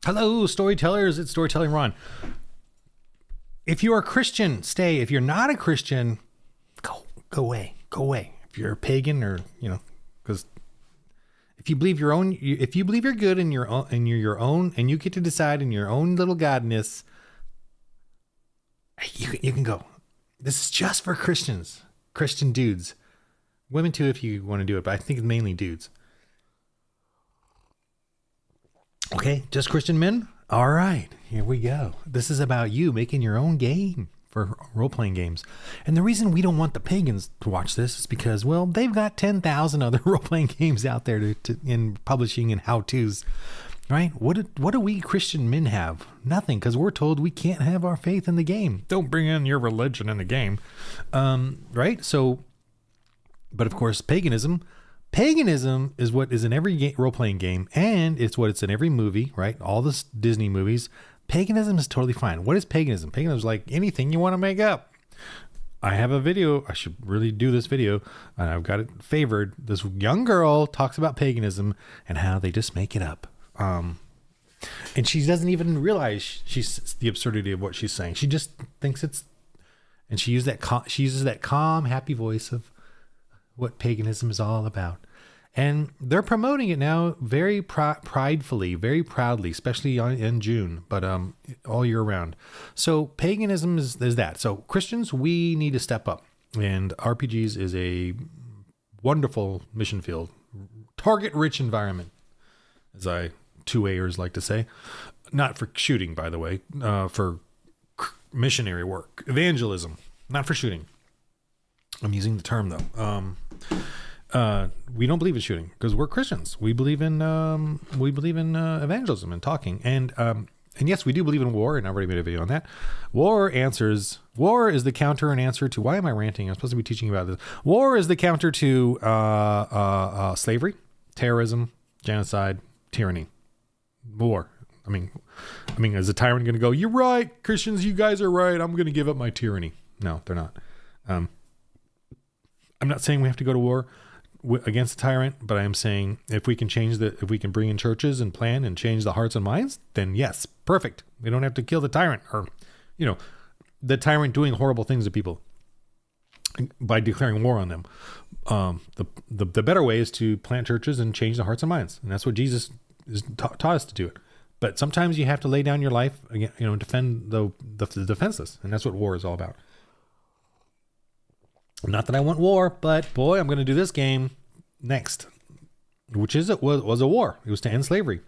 Hello, storytellers. It's Storytelling Ron. If you are a Christian, stay. If you're not a Christian, go away. Go away. If you're a pagan, or because if you believe if you believe you're good and you're your own, and you get to decide in your own little godness, you can go. This is just for Christians, Christian dudes, women too if you want to do it, but I think it's mainly dudes. Okay, just Christian men? All right, here we go. This is about you making your own game for role-playing games. And the reason we don't want the pagans to watch this is because, well, they've got 10,000 other role-playing games out there in publishing and how-tos, right? What do we Christian men have? Nothing, because we're told we can't have our faith in the game. Don't bring in your religion in the game, right? So, but of course, Paganism is what is in every role-playing game, and it's what it's in every movie, right? All the Disney movies. Paganism is totally fine. What is paganism? Paganism is like anything you want to make up. I have a video. I should really do this video, and I've got it favored. This young girl talks about paganism and how they just make it up. And she doesn't even realize the absurdity of what she's saying. She just thinks and she uses that calm, happy voice of what paganism is all about. And they're promoting it now very pridefully, very proudly, especially in June, but all year round. So paganism is that. So Christians, we need to step up. And RPGs is a wonderful mission field, target-rich environment, as I 2A'ers like to say. Not for shooting, by the way, for missionary work, evangelism, not for shooting. I'm using the term though. We don't believe in shooting because we're Christians. We believe in evangelism and talking. And yes, we do believe in war, and I've already made a video on that. War is the counter and answer to, why am I ranting? I'm supposed to be teaching about this. War is the counter to slavery, terrorism, genocide, tyranny. War. I mean, is a tyrant going to go, "You're right, Christians, you guys are right, I'm going to give up my tyranny"? No, they're not. I'm not saying we have to go to war against a tyrant, but I am saying if we can bring in churches and plan and change the hearts and minds, then yes, perfect. We don't have to kill the tyrant, or, the tyrant doing horrible things to people by declaring war on them. The better way is to plant churches and change the hearts and minds. And that's what Jesus taught us to do it. But sometimes you have to lay down your life, defend the defenseless. And that's what war is all about. Not that I want war, but boy, I'm going to do this game next, which was a war. It was to end slavery,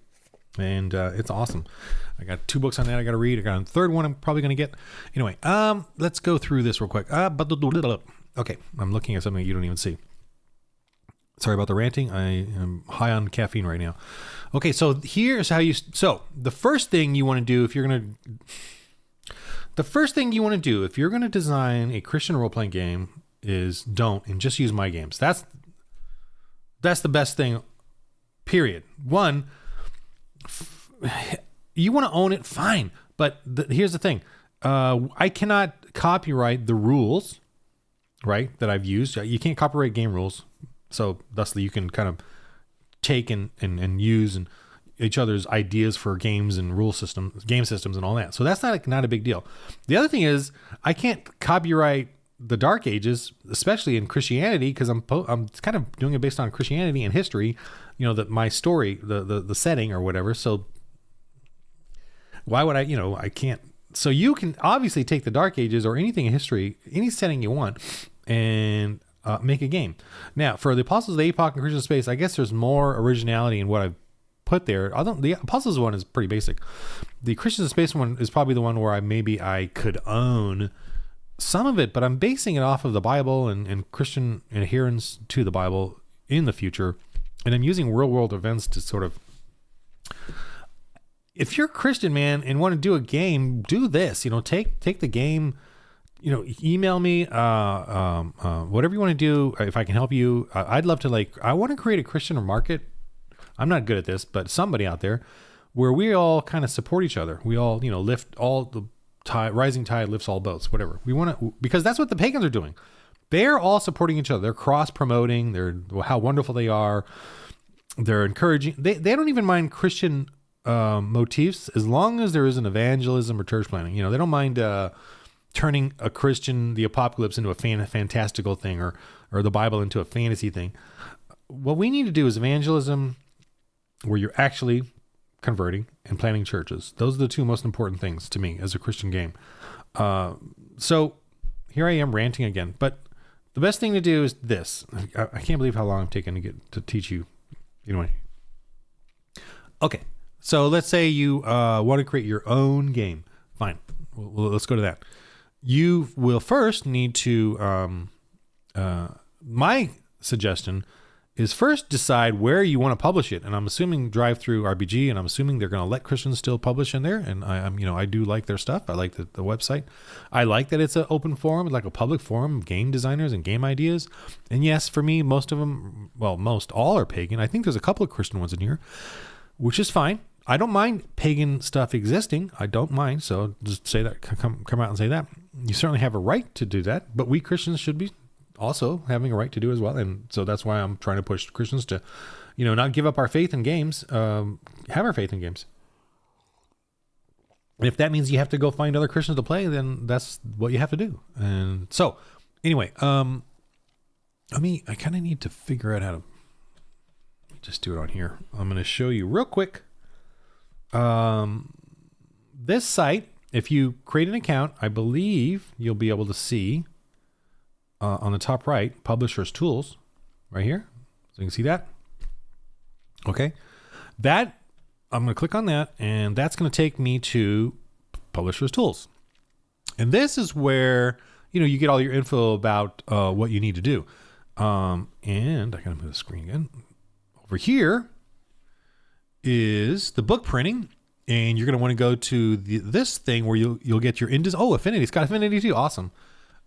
and it's awesome. I got 2 books on that I got to read. I got a third one I'm probably going to get. Anyway, let's go through this real quick. Okay, I'm looking at something you don't even see. Sorry about the ranting. I am high on caffeine right now. Okay, so here's how the first thing you want to do if you're going to design a Christian role-playing game is and just use my games. That's the best thing, period. One, you want to own it, fine. But here's the thing. I cannot copyright the rules, right, that I've used. You can't copyright game rules. So thusly you can kind of take and use and each other's ideas for games and game systems and all that. So that's not a big deal. The other thing is I can't copyright the Dark Ages, especially in Christianity, because I'm kind of doing it based on Christianity and history, that my story, the setting or whatever. So why would I can't. So you can obviously take the Dark Ages or anything in history, any setting you want, and make a game. Now, for the Apostles of the Epoch and Christian Space, I guess there's more originality in what I've put there. The Apostles one is pretty basic. The Christian Space one is probably the one where I could own some of it, but I'm basing it off of the Bible and Christian adherence to the Bible in the future. And I'm using real world events to sort of, if you're a Christian, man, and want to do a game, do this, take the game, email me, whatever you want to do. If I can help you, I'd love to I want to create a Christian market. I'm not good at this, but somebody out there where we all kind of support each other. We all, lift all the rising tide lifts all boats, whatever we want to, because that's what the pagans are doing. They're all supporting each other. They're cross promoting. They're how wonderful they are. They're encouraging. They don't even mind Christian motifs, as long as there isn't evangelism or church planting. You know, they don't mind turning a Christian, the apocalypse, into a fantastical thing, or the Bible into a fantasy thing. What we need to do is evangelism, where you're actually converting and planting churches. Those are the two most important things to me as a Christian game. So here I am ranting again, but the best thing to do is this. I can't believe how long I'm taking to teach you. Anyway. Okay. So let's say you want to create your own game. Fine. Well, let's go to that. You will first need to, my suggestion is first decide where you want to publish it. And I'm assuming ttrpg, and I'm assuming they're going to let Christians still publish in there. And I do like their stuff. I like the website. I like that it's an open forum, like a public forum of game designers and game ideas. And yes, for me, most all are pagan. I think there's a couple of Christian ones in here, which is fine. I don't mind pagan stuff existing. I don't mind. So just say that, come out and say that. You certainly have a right to do that, but we Christians should be also having a right to do as well. And so that's why I'm trying to push Christians to, not give up our faith in games, have our faith in games. And if that means you have to go find other Christians to play, then that's what you have to do. And so anyway, I kind of need to figure out how to just do it on here. I'm going to show you real quick. This site, if you create an account, I believe you'll be able to see on the top right, Publisher's Tools, right here. So you can see that. Okay. I'm going to click on that, and that's going to take me to Publisher's Tools. And this is where, you get all your info about what you need to do. And I got to move the screen again. Over here is the book printing, and you're going to want to go to this thing where you'll get your Affinity. It's got Affinity too. Awesome.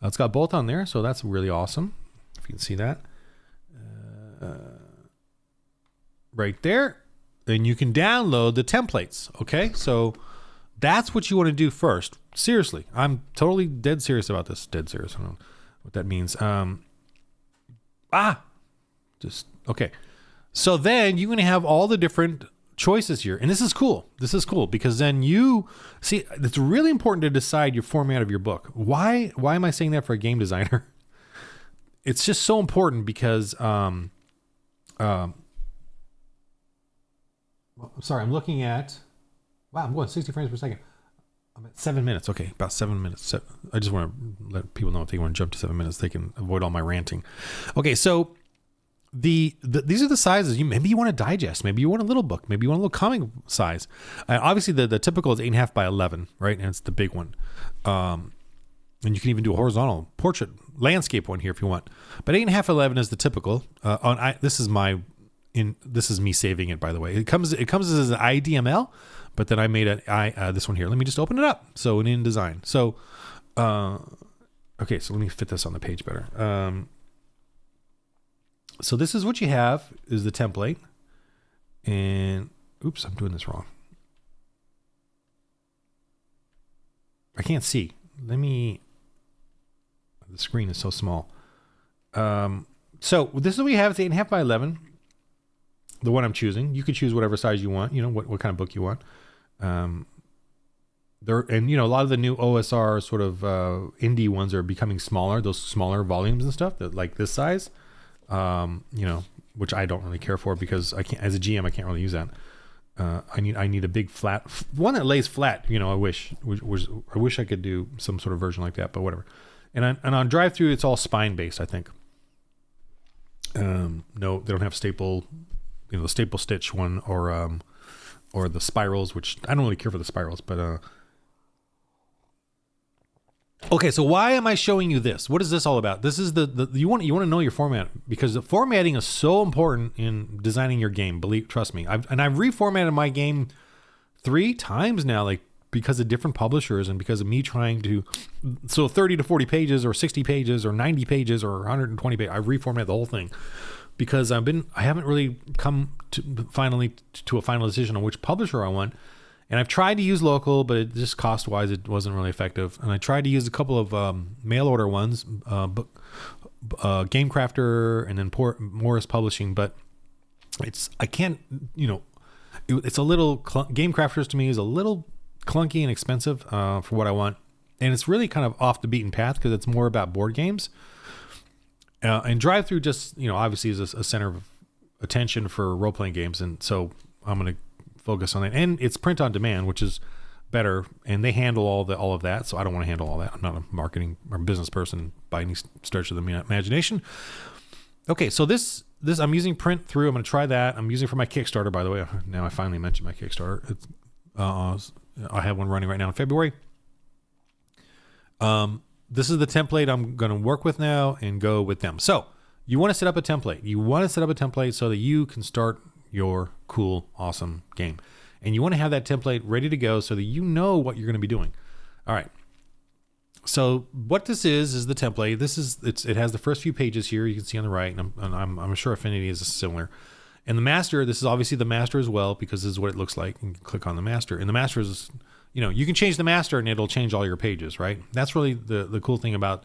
It's got both on there, so that's really awesome. If you can see that. Right there. And you can download the templates, okay? So that's what you want to do first. Seriously. I'm totally dead serious about this. Dead serious. I don't know what that means. Okay. So then you're going to have all the different choices here. And this is cool. This is cool because then you see, it's really important to decide your format of your book. Why am I saying that for a game designer? It's just so important because, I'm sorry, I'm looking at, I'm going 60 frames per second. I'm at 7 minutes. Okay. About 7 minutes. I just want to let people know if they want to jump to 7 minutes, they can avoid all my ranting. Okay. So these are the sizes. Maybe you want a digest. Maybe you want a little book. Maybe you want a little comic size. Obviously, the typical is 8.5 by 11, right? And it's the big one. And you can even do a horizontal portrait landscape one here if you want. But 8.5 by 11 is the typical. This is me saving it, by the way. It comes as an IDML, but then I made this one here. Let me just open it up. So in InDesign. So okay. So let me fit this on the page better. So this is what you have is the template, and oops, I'm doing this wrong. I can't see. The screen is so small. So this is what we have. It's 8.5 by 11. The one I'm choosing. You could choose whatever size you want. What kind of book you want. A lot of the new OSR sort of indie ones are becoming smaller. Those smaller volumes and stuff that like this size. Which I don't really care for because I can't, as a GM, I can't really use that. I need a big flat one that lays flat. I wish I could do some sort of version like that, but whatever. And on drive-through, it's all spine based, I think. No, they don't have staple, the staple stitch one or the spirals, which I don't really care for the spirals, but, okay, so why am I showing you this? What is this all about? This is you want to know your format because the formatting is so important in designing your game. Trust me. I've reformatted my game 3 times now, like because of different publishers and because of me trying to. So 30 to 40 pages or 60 pages or 90 pages or 120 pages. I've reformatted the whole thing because I haven't really come to a final decision on which publisher I want. And I've tried to use local, but it just cost-wise, it wasn't really effective. And I tried to use a couple of mail-order ones, Game Crafter and then Morris Publishing, but it's it's a little Game Crafters to me is a little clunky and expensive for what I want, and it's really kind of off the beaten path because it's more about board games. And Drive Through just obviously is a center of attention for role playing games, and so I'm going to focus on it. And it's print on demand, which is better, and they handle all of that. So I don't want to handle all that. I'm not a marketing or business person by any stretch of the imagination. Okay, so this I'm using print through. I'm going to try that. I'm using for my Kickstarter, by the way. Now I finally mentioned my Kickstarter. It's I have one running right now in February. This is the template I'm going to work with now and go with them. So you want to set up a template. You want to set up a template so that you can start your cool, awesome game. And you want to have that template ready to go so that you know what you're going to be doing. All right. So what this is the template. It has the first few pages here. You can see on the right, and I'm sure Affinity is similar. And the master, this is obviously the master as well, because this is what it looks like. You can click on the master, and the master is, you can change the master and it'll change all your pages, right? That's really the cool thing about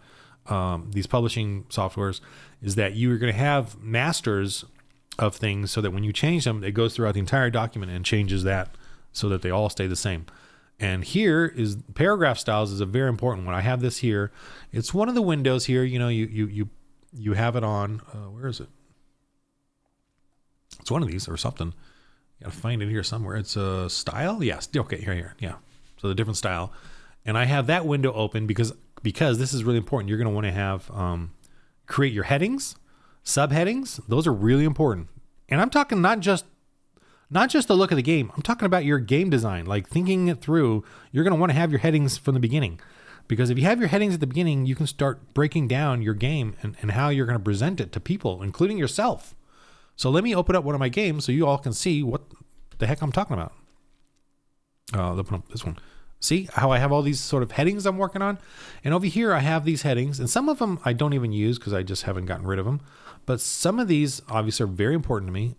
these publishing softwares, is that you're going to have masters of things so that when you change them, it goes throughout the entire document and changes that so that they all stay the same. And here is paragraph styles is a very important one. I have this here. It's one of the windows here. You have it on. Where is it? It's one of these or something. You got to find it here somewhere. It's a style. Yes. Okay. Here. Yeah. So the different style, and I have that window open because this is really important. You're going to want to have create your headings, subheadings. Those are really important. And I'm talking not just the look of the game. I'm talking about your game design, like thinking it through. You're going to want to have your headings from the beginning, because if you have your headings at the beginning, you can start breaking down your game and how you're going to present it to people, including yourself. So let me open up one of my games so you all can see what the heck I'm talking about. I'll open up this one. See how I have all these sort of headings I'm working on? And over here, I have these headings, and some of them I don't even use because I just haven't gotten rid of them. But some of these obviously are very important to me.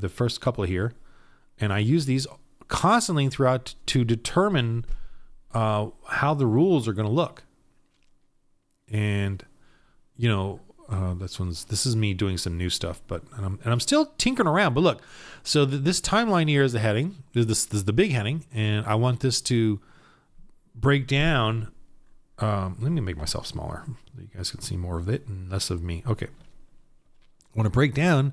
The first couple here, and I use these constantly throughout to determine how the rules are going to look. And, this is me doing some new stuff, and I'm still tinkering around. But look, so this timeline here is the heading. This is the big heading, and I want this to break down. Let me make myself smaller so you guys can see more of it and less of me. Okay, I want to break down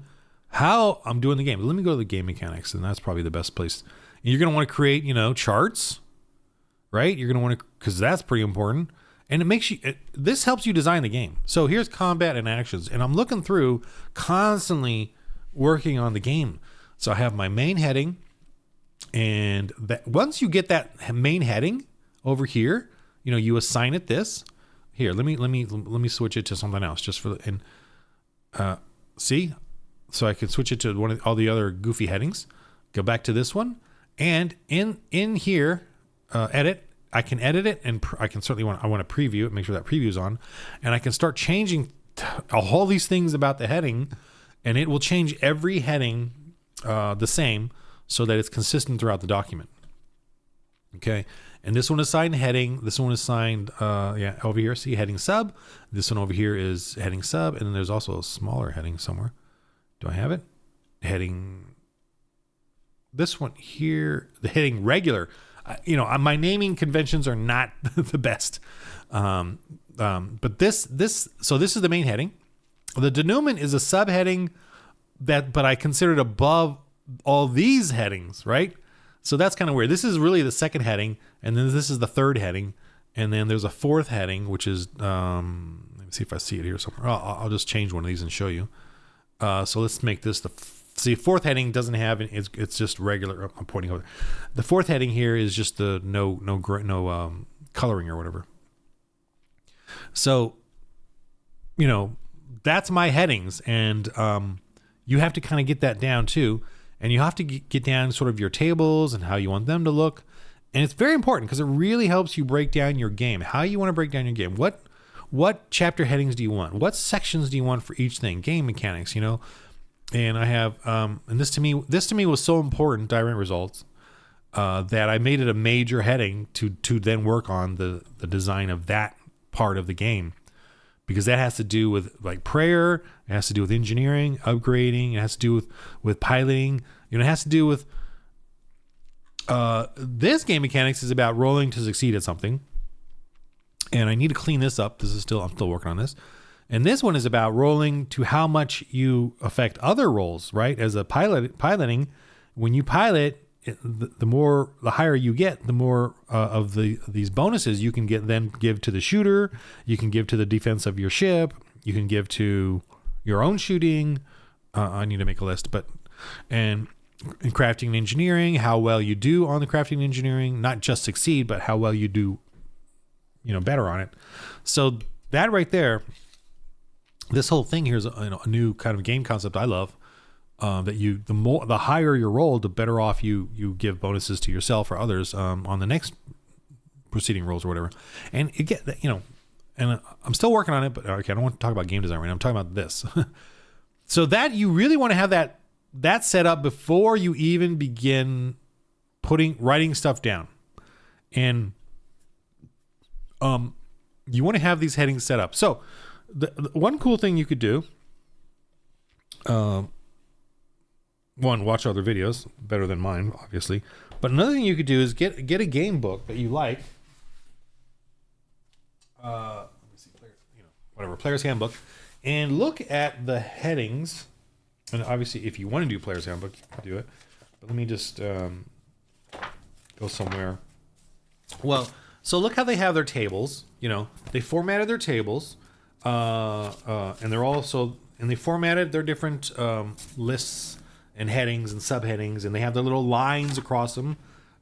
how I'm doing the game. Let me go to the game mechanics, and that's probably the best place. And you're going to want to create, charts, right? You're going to want to, because that's pretty important. And it makes this helps you design the game. So here's combat and actions. And I'm looking through, constantly working on the game. So I have my main heading. And that once you get that main heading over here, you assign it this. Here, let me switch it to something else just for see? So I can switch it to one of all the other goofy headings. Go back to this one. And in here, edit. I can edit it, and I can certainly I want to preview it, make sure that preview is on, and I can start changing all these things about the heading, and it will change every heading the same so that it's consistent throughout the document. Okay, and this one is assigned heading. This one is assigned, over here. See, heading sub. This one over here is heading sub, and then there's also a smaller heading somewhere. Do I have it? Heading. This one here, the heading regular. My naming conventions are not the best. But this is the main heading. The denouement is a subheading but I consider it above all these headings, right? So that's kind of weird. This is really the second heading, and then this is the third heading, and then there's a fourth heading, which is, let me see if I see it here somewhere. I'll just change one of these and show you. So let's make this fourth heading doesn't have it's just regular. I'm pointing over. The fourth heading here is just the no coloring or whatever. So, that's my headings, and you have to kind of get that down too, and you have to get down sort of your tables and how you want them to look, and it's very important because it really helps you break down your game. How you want to break down your game. What chapter headings do you want? What sections do you want for each thing? Game mechanics, And I have, and this to me was so important, direct results, that I made it a major heading to then work on the design of that part of the game, because that has to do with like prayer, it has to do with engineering, upgrading, it has to do with piloting, it has to do with This game mechanics is about rolling to succeed at something. And I need to clean this up. I'm still working on this. And this one is about rolling to how much you affect other rolls, right? As a piloting, when you pilot, the higher you get, the more of these bonuses you can give to the shooter. You can give to the defense of your ship. You can give to your own shooting. I need to make a list, and in crafting and engineering, how well you do on the crafting and engineering, not just succeed, but how well you do, better on it. So that right there, this whole thing here is a new kind of game concept I love. That the higher your roll, the better off you give bonuses to yourself or others on the next proceeding rolls or whatever. And and I'm still working on it, but okay, I don't want to talk about game design right now. I'm talking about this. So that you really want to have that set up before you even begin writing stuff down. And you want to have these headings set up. So the one cool thing you could do, one, watch other videos, better than mine, obviously. But another thing you could do is get a game book that you like. Let me see, Player's Handbook, and look at the headings. And obviously, if you want to do Player's Handbook, you can do it. But let me just go somewhere. Well, so look how they have their tables. They formatted their tables, and they formatted their different lists and headings and subheadings, and they have their little lines across them.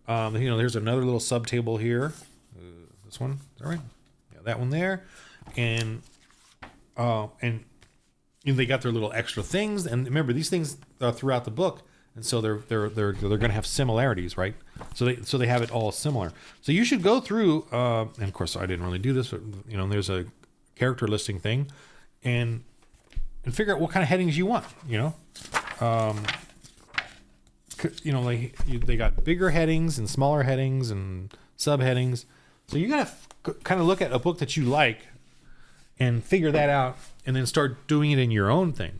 There's another little subtable here. This one, is that right? Yeah, that one there, and they got their little extra things. And remember, these things throughout the book, and so they're going to have similarities, right? So they have it all similar. So you should go through, and of course I didn't really do this, but there's a character listing thing, and figure out what kind of headings you want. They got bigger headings and smaller headings and subheadings. So you gotta kind of look at a book that you like and figure that out, and then start doing it in your own thing.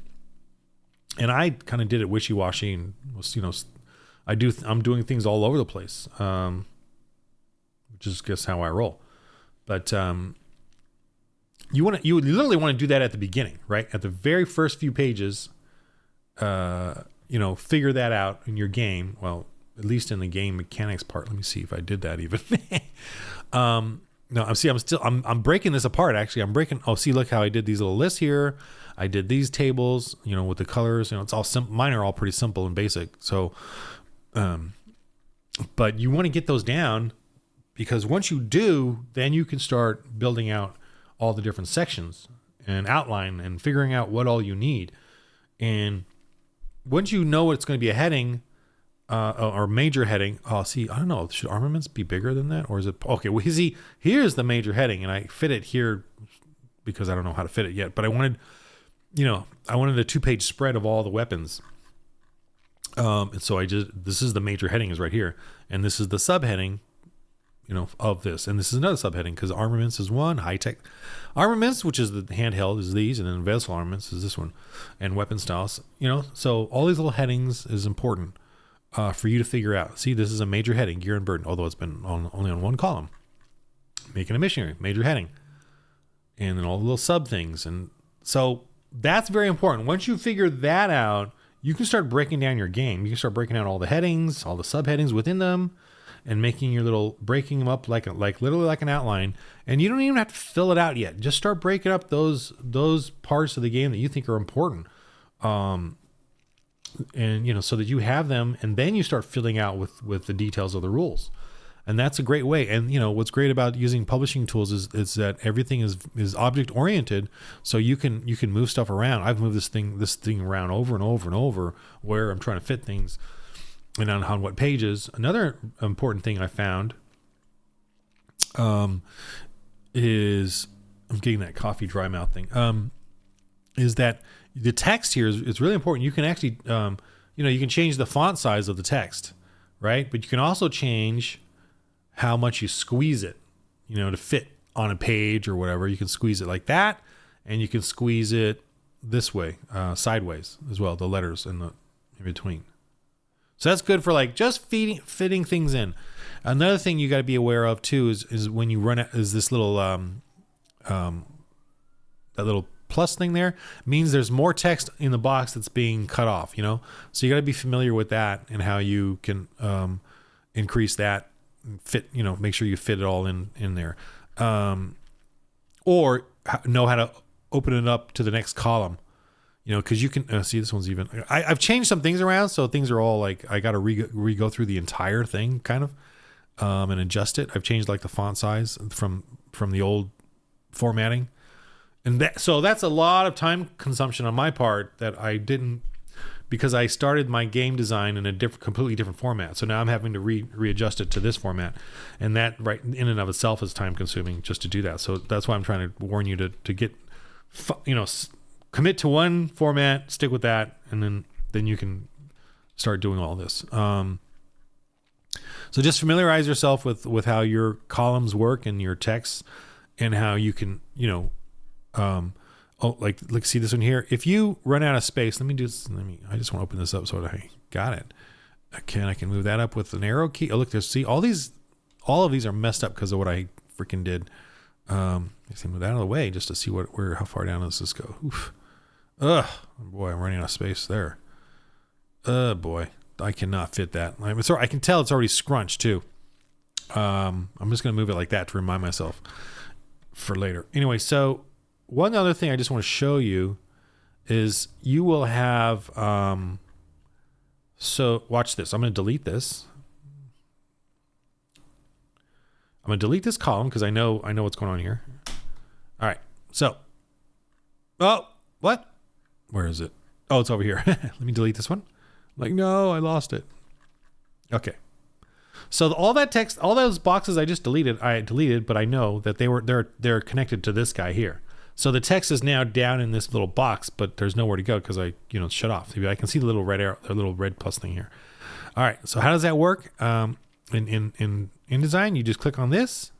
And I kind of did it wishy-washy, and I'm doing things all over the place, which is just how I roll. But you literally want to do that at the beginning, right? At the very first few pages, figure that out in your game. Well, at least in the game mechanics part. Let me see if I did that even. No, I'm breaking this apart. Actually, look how I did these little lists here. I did these tables, with the colors. It's all simple. Mine are all pretty simple and basic. So, but you want to get those down, because once you do, then you can start building out all the different sections and outline and figuring out what all you need. And once you know it's going to be a heading, or major heading. I don't know. Should armaments be bigger than that? Or is it, okay, well, here's the major heading, and I fit it here because I don't know how to fit it yet, but I wanted a 2-page spread of all the weapons. And so this is the major heading is right here. And this is the subheading, of this. And this is another subheading, because armaments is one, high-tech armaments, which is the handheld, is these, and then vessel armaments is this one, and weapon styles, so all these little headings is important for you to figure out. See, this is a major heading, gear and burden, although it's been only on one column. Making a missionary, major heading. And then all the little sub things. And so that's very important. Once you figure that out, you can start breaking down your game. You can start breaking down all the headings, all the subheadings within them, and breaking them up literally like an outline. And you don't even have to fill it out yet. Just start breaking up those parts of the game that you think are important. And so that you have them, and then you start filling out with the details of the rules. And that's a great way. And what's great about using publishing tools is that everything is object oriented, so you can move stuff around. I've moved this thing around over and over and over where I'm trying to fit things and on what pages. Another important thing I found is, I'm getting that coffee dry mouth thing, is that the text here is really important. You can actually, you can change the font size of the text, right? But you can also change how much you squeeze it, to fit on a page or whatever. You can squeeze it like that, and you can squeeze it this way, sideways as well, the letters in between. So that's good for like just fitting things in. Another thing you got to be aware of too is when you run it is this little that little plus thing there means there's more text in the box that's being cut off, you know? So you got to be familiar with that and how you can increase that, fit, you know, make sure you fit it all in there. Or know how to open it up to the next column, you know, because you can see this one's even. I've changed some things around, so things are all like I got to re-go through the entire thing kind of and adjust it. I've changed like the font size from the old formatting, and that's a lot of time consumption on my part that I didn't, because I started my game design in a completely different format. So now I'm having to readjust it to this format, and that right in and of itself is time consuming just to do that. So that's why I'm trying to warn you to get, you know, commit to one format, stick with that, and then you can start doing all this. So just familiarize yourself with how your columns work and your texts, and how you can, you know, like see this one here. If you run out of space, I just want to open this up so that I got it. I can move that up with an arrow key. Oh, look, see all of these are messed up because of what I freaking did. I see move that out of the way just to see how far down does this go. Oof. Ugh, boy, I'm running out of space there. Boy, I cannot fit that. I can tell it's already scrunched too. I'm just gonna move it like that to remind myself for later. Anyway, so one other thing I just want to show you is you will have. So watch this. I'm going to delete this. I'm going to delete this column because I know what's going on here. All right. So, oh, what? Where is it? Oh, it's over here. Let me delete this one. Like, no, I lost it. Okay. So all that text, all those boxes I just deleted, but I know that they're connected to this guy here. So the text is now down in this little box, but there's nowhere to go because it's shut off. I can see the little red arrow, the little red plus thing here. All right. So how does that work? In InDesign, you just click on this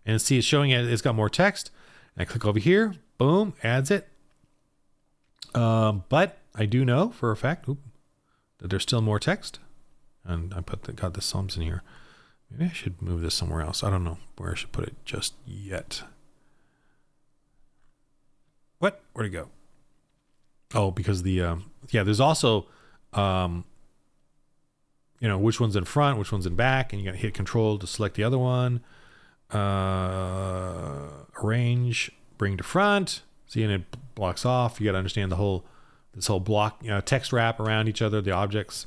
and see it's showing it's got more text. And I click over here, boom, adds it. But I do know for a fact that there's still more text. And I got the sums in here. Maybe I should move this somewhere else. I don't know where I should put it just yet. What? Where'd it go? Oh, because there's also, which one's in front, which one's in back, and you got to hit Control to select the other one. Arrange, bring to front. See, and it blocks off. You got to understand this whole block, text wrap around each other, the objects.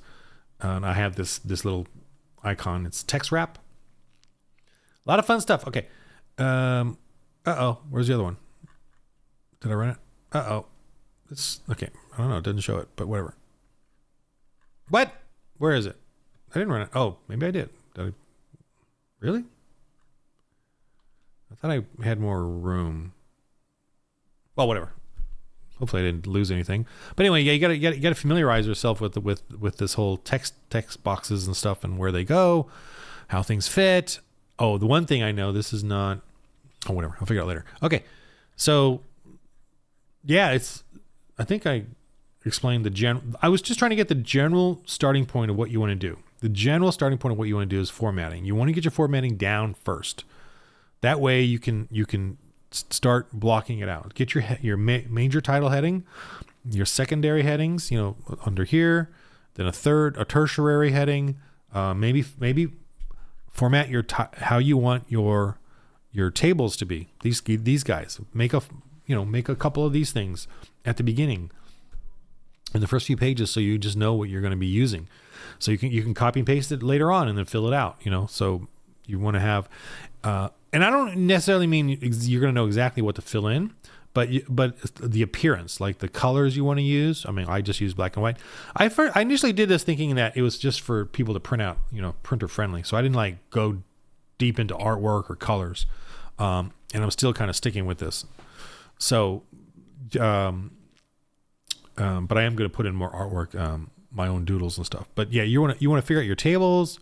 And I have this little icon. It's text wrap. A lot of fun stuff. Okay. Where's the other one? Did I run it? It's okay. I don't know. It doesn't show it, but whatever. What? Where is it? I didn't run it. Oh, maybe I did. Did I? Really? I thought I had more room. Well, whatever. Hopefully I didn't lose anything. But anyway, yeah, you got to familiarize yourself with this whole text boxes and stuff and where they go, how things fit. Oh, the one thing I know, this is not. Oh, whatever. I'll figure it out later. Okay, so yeah, I think I explained the general. I was just trying to get the general starting point of what you want to do. The general starting point of what you want to do is formatting. You want to get your formatting down first. That way you can start blocking it out. Get your major title heading, your secondary headings, under here, then a tertiary heading. Maybe format how you want your tables to be. These guys make a couple of these things at the beginning in the first few pages, so you just know what you're going to be using. So you can copy and paste it later on and then fill it out. So you want to have. And I don't necessarily mean you're going to know exactly what to fill in, but the appearance, like the colors you want to use. I mean, I just use black and white. I initially did this thinking that it was just for people to print out, printer friendly. So I didn't go deep into artwork or colors. And I'm still kind of sticking with this. So, but I am going to put in more artwork, my own doodles and stuff. But yeah, you want to figure out your tables.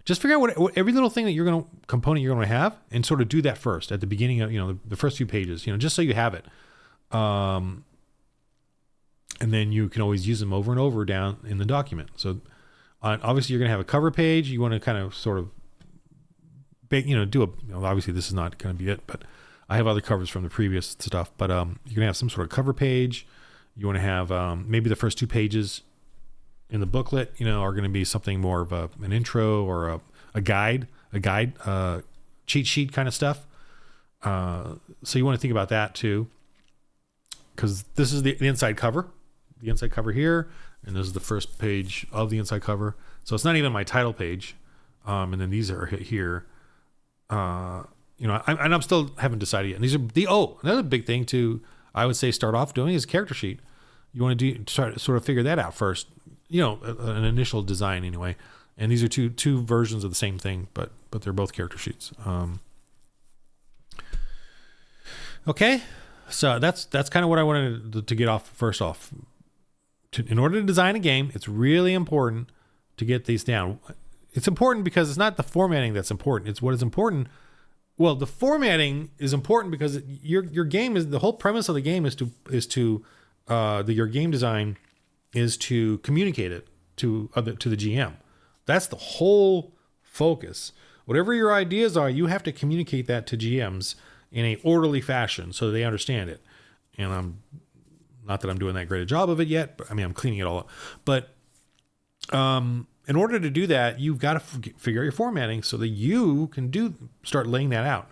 Just figure out what every little thing that component you're going to have, and sort of do that first at the beginning of the first few pages. Just so you have it, and then you can always use them over and over down in the document. So Obviously, you're going to have a cover page. You want to kind of sort of, obviously this is not going to be it, but I have other covers from the previous stuff. But you're going to have some sort of cover page. You want to have maybe the first 2 pages in the booklet, are going to be something more of an intro or a guide, cheat sheet kind of stuff. So you want to think about that too, because this is the inside cover here, and this is the first page of the inside cover. So it's not even my title page, and then these are here. I'm still haven't decided yet. And these are another big thing to, I would say, start off doing is a character sheet. You want to sort of figure that out first. An initial design anyway. And these are two versions of the same thing, but they're both character sheets. Okay, so that's kind of what I wanted to get off first off. In order to design a game, it's really important to get these down. It's important because it's not the formatting that's important. It's what is important. Well, the formatting is important because your game is, the whole premise of the game your game design is to communicate it to the GM. That's the whole focus. Whatever your ideas are, you have to communicate that to GMs in a orderly fashion so they understand it. And I'm not that I'm doing that great a job of it yet, but I'm cleaning it all up. But in order to do that, you've got to figure out your formatting so that you can start laying that out.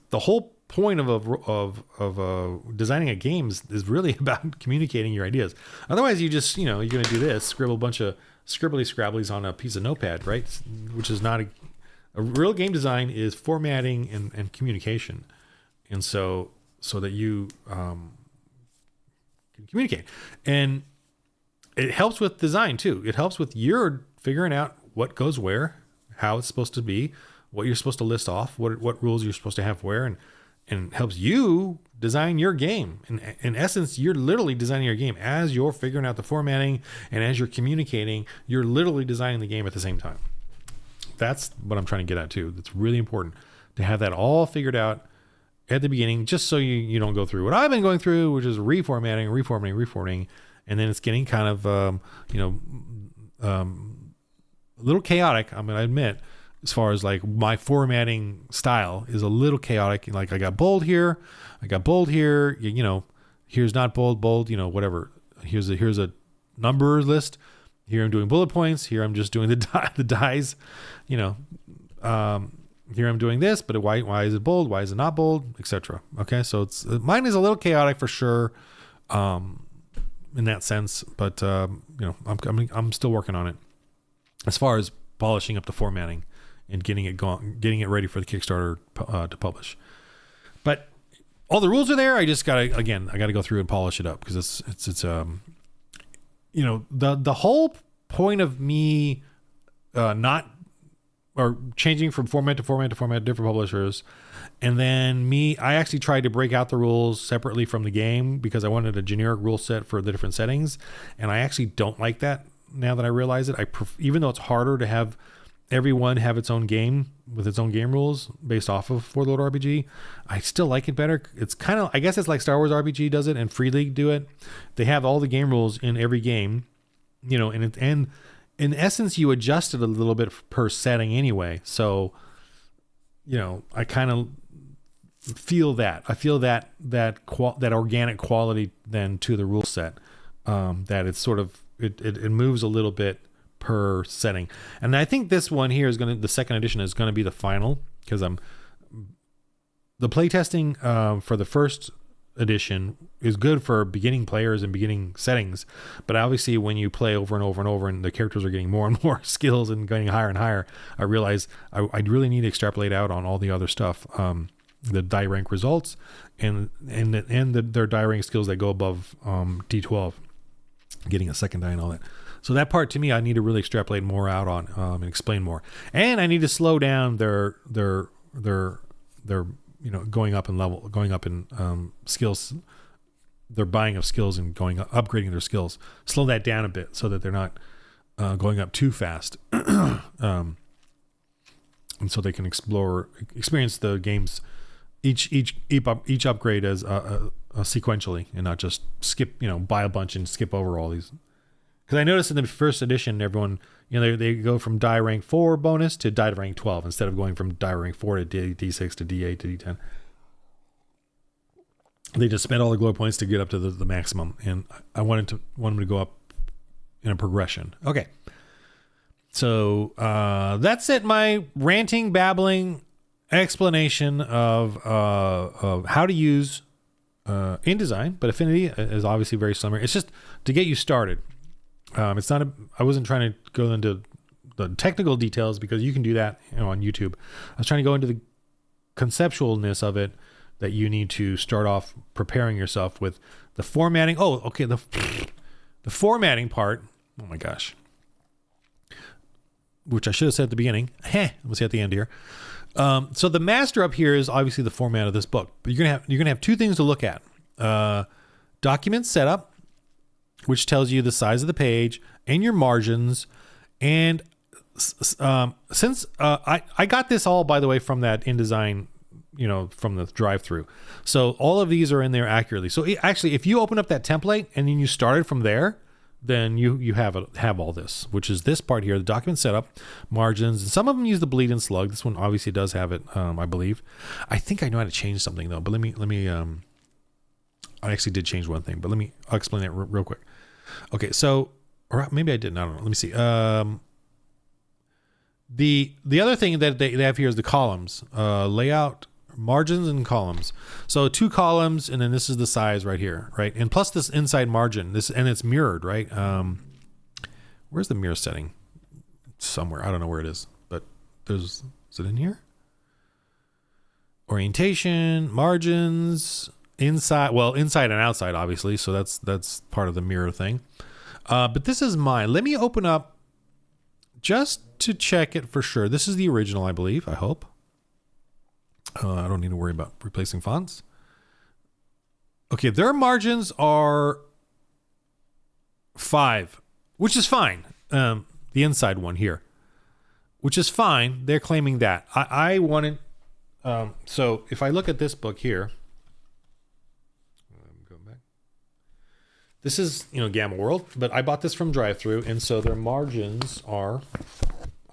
The whole point of designing a game is really about communicating your ideas. Otherwise, you just, you're going to do this, scribble a bunch of scribbly scrabblies on a piece of notepad, right? Which is not a real game design is formatting and communication. And so that you can communicate. And it helps with design too. It helps with your figuring out what goes where, how it's supposed to be, what you're supposed to list off, what rules you're supposed to have where, and helps you design your game. In essence, you're literally designing your game as you're figuring out the formatting and as you're communicating, you're literally designing the game at the same time. That's what I'm trying to get at too. It's really important to have that all figured out at the beginning, just so you don't go through what I've been going through, which is reformatting, and then it's getting kind of, a little chaotic, I'm going to admit, as far as like my formatting style is a little chaotic. Like I got bold here, here's not bold, whatever. Here's a number list. Here I'm doing bullet points. Here I'm just doing the dies, here I'm doing this, but why is it bold? Why is it not bold? Etc. Okay. So mine is a little chaotic for sure. In that sense, but I'm still working on it as far as polishing up the formatting and getting it ready for the Kickstarter to publish. But all the rules are there. I just gotta go through and polish it up because it's the whole point of me not or changing from format to format different publishers. And then I actually tried to break out the rules separately from the game because I wanted a generic rule set for the different settings. And I actually don't like that now that I realize it. Even though it's harder to have everyone have its own game with its own game rules based off of For the Lord RPG, I still like it better. It's kind of, I guess it's like Star Wars RPG does it and Free League do it. They have all the game rules in every game, and in essence, you adjust it a little bit per setting anyway. So, I kind of feel that. I feel that organic quality then to the rule set, that it's sort of, it moves a little bit per setting. And I think this one here the second edition is going to be the final because the playtesting for the first edition is good for beginning players and beginning settings, but obviously when you play over and over and over and the characters are getting more and more skills and getting higher and higher, I realize I really need to extrapolate out on all the other stuff, the die rank results and their die rank skills that go above D12, getting a second die and all that. So that part to me, I need to really extrapolate more out on and explain more, and I need to slow down their going up in level, going up in skills, their buying of skills and upgrading their skills. Slow that down a bit so that they're not going up too fast, and so they can experience the games each upgrade as sequentially and not just skip, buy a bunch and skip over all these. Because I noticed in the first edition, everyone, they go from die rank 4 bonus to die rank 12 instead of going from die rank 4 to D6 to D8 to D10. They just spent all the glory points to get up to the maximum, and I want them to go up in a progression. Okay. So that's it. My ranting, babbling explanation of how to use InDesign, but Affinity is obviously very similar. It's just to get you started. It's not. I wasn't trying to go into the technical details because you can do that on YouTube. I was trying to go into the conceptualness of it, that you need to start off preparing yourself with the formatting. Oh, okay. The formatting part. Oh my gosh. Which I should have said at the beginning. We'll see at the end here. So the master up here is obviously the format of this book, but you're gonna have two things to look at. Document setup, which tells you the size of the page and your margins. And since I got this all, by the way, from that InDesign, from the drive-through. So all of these are in there accurately. So actually, if you open up that template and then you started from there, then you have all this, which is this part here, the document setup, margins. And some of them use the bleed and slug. This one obviously does have it, I believe. I think I know how to change something though, but let me I actually did change one thing, but I'll explain that real quick. Okay, so, or maybe I didn't, I don't know. Let me see. The other thing that they have here is the columns, layout, margins, and columns. So 2 columns, and then this is the size right here, right? And plus this inside margin, and it's mirrored, right? Where's the mirror setting? Somewhere, I don't know where it is, but is it in here? Orientation, margins, inside and outside, obviously. So that's part of the mirror thing. But this is mine. Let me open up just to check it for sure. This is the original, I believe. I hope. I don't need to worry about replacing fonts. Okay, their margins are 5, which is fine. The inside one here, which is fine. They're claiming that. I wanted. So if I look at this book here, go back. This is Gamma World, but I bought this from drive-through, and so their margins are,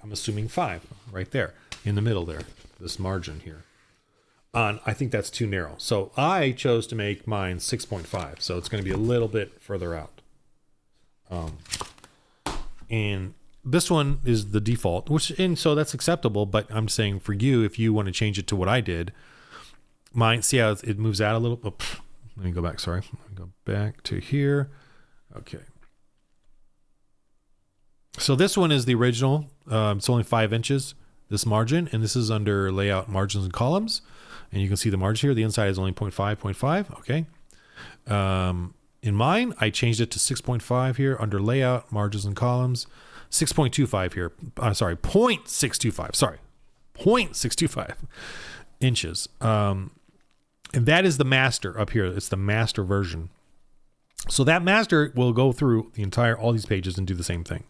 I'm assuming 5 right there in the middle there. This margin here. I think that's too narrow. So I chose to make mine 6.5. So it's going to be a little bit further out. And this one is the default, so that's acceptable. But I'm saying for you, if you want to change it to what I did, mine, see how it moves out a little. Oh, let me go back. Sorry. Let me go back to here. Okay. So this one is the original. It's only 5 inches, this margin. And this is under layout, margins, and columns. And you can see the margin here. The inside is only 0.5. Okay. In mine, I changed it to 6.5 here under layout, margins, and columns. 6.25 here. Sorry, 0.625. Sorry, 0.625 inches. And that is the master up here. It's the master version. So that master will go through all these pages and do the same thing.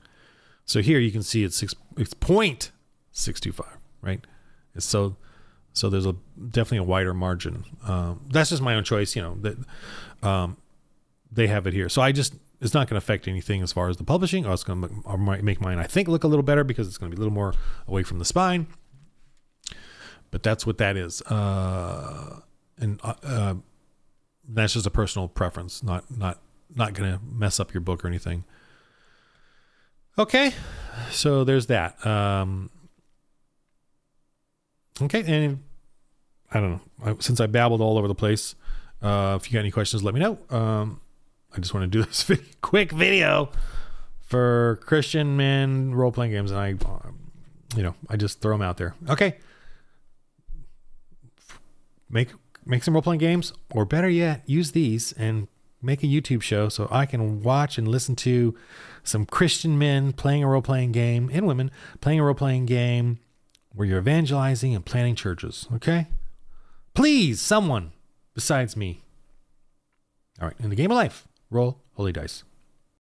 So here you can see it's 0.625, right? So there's definitely a wider margin. That's just my own choice, that they have it here. So it's not going to affect anything as far as the publishing. It's going to make mine, I think, look a little better because it's going to be a little more away from the spine. But that's what that is. And that's just a personal preference, not going to mess up your book or anything. Okay, so there's that. Okay, and I don't know. Since I babbled all over the place, if you got any questions, let me know. I just want to do this quick video for Christian men role-playing games, and I just throw them out there. Okay, make some role-playing games, or better yet, use these and make a YouTube show so I can watch and listen to some Christian men playing a role-playing game, and women playing a role-playing game where you're evangelizing and planting churches. Okay? Please, someone besides me. All right. In the game of life, roll holy dice.